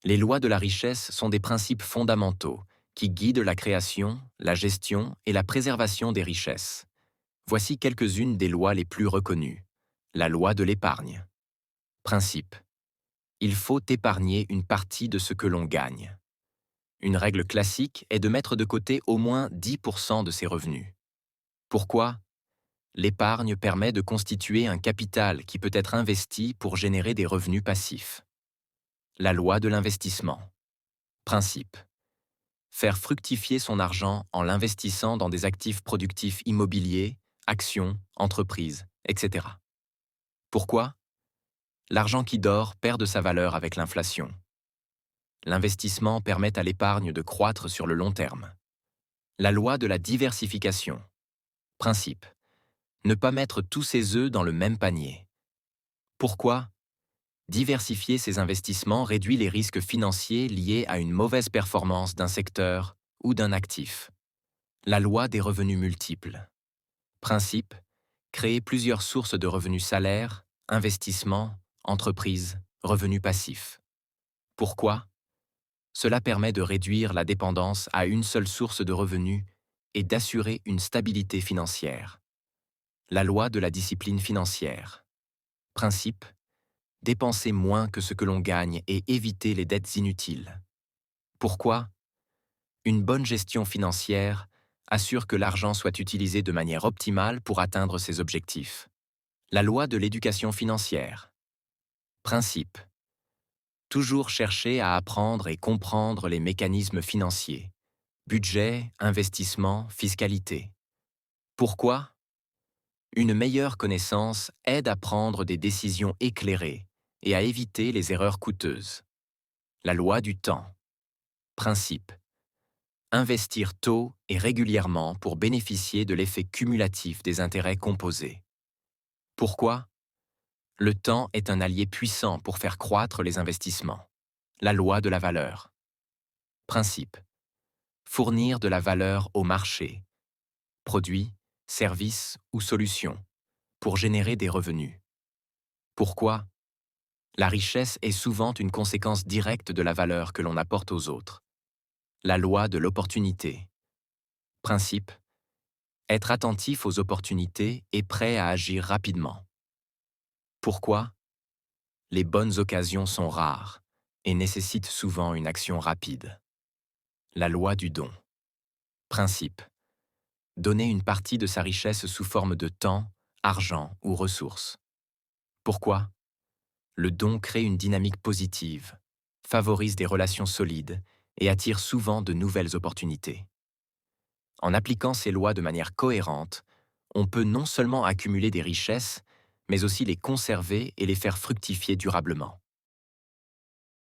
Les lois de la richesse sont des principes fondamentaux qui guident la création, la gestion et la préservation des richesses. Voici quelques-unes des lois les plus reconnues. La loi de l'épargne. Principe. Il faut épargner une partie de ce que l'on gagne. Une règle classique est de mettre de côté au moins 10% de ses revenus. Pourquoi? L'épargne permet de constituer un capital qui peut être investi pour générer des revenus passifs. La loi de l'investissement. Principe. Faire fructifier son argent en l'investissant dans des actifs productifs immobiliers, actions, entreprises, etc. Pourquoi? L'argent qui dort perd de sa valeur avec l'inflation. L'investissement permet à l'épargne de croître sur le long terme. La loi de la diversification. Principe. Ne pas mettre tous ses œufs dans le même panier. Pourquoi? Diversifier ses investissements réduit les risques financiers liés à une mauvaise performance d'un secteur ou d'un actif. La loi des revenus multiples. Principe. Créer plusieurs sources de revenus salaires, investissements, entreprises, revenus passifs. Pourquoi? Cela permet de réduire la dépendance à une seule source de revenus et d'assurer une stabilité financière. La loi de la discipline financière. Principe. Dépenser moins que ce que l'on gagne et éviter les dettes inutiles. Pourquoi? Une bonne gestion financière assure que l'argent soit utilisé de manière optimale pour atteindre ses objectifs. La loi de l'éducation financière. Principe. Toujours chercher à apprendre et comprendre les mécanismes financiers. Budget, investissement, fiscalité. Pourquoi? Une meilleure connaissance aide à prendre des décisions éclairées et à éviter les erreurs coûteuses. La loi du temps. Principe. Investir tôt et régulièrement pour bénéficier de l'effet cumulatif des intérêts composés. Pourquoi? Le temps est un allié puissant pour faire croître les investissements. La loi de la valeur. Principe. Fournir de la valeur au marché, produits, services ou solutions, pour générer des revenus. Pourquoi? La richesse est souvent une conséquence directe de la valeur que l'on apporte aux autres. La loi de l'opportunité. Principe. Être attentif aux opportunités et prêt à agir rapidement. Pourquoi? Les bonnes occasions sont rares et nécessitent souvent une action rapide. La loi du don. Principe. Donner une partie de sa richesse sous forme de temps, argent ou ressources. Pourquoi? Le don crée une dynamique positive, favorise des relations solides et attire souvent de nouvelles opportunités. En appliquant ces lois de manière cohérente, on peut non seulement accumuler des richesses, mais aussi les conserver et les faire fructifier durablement.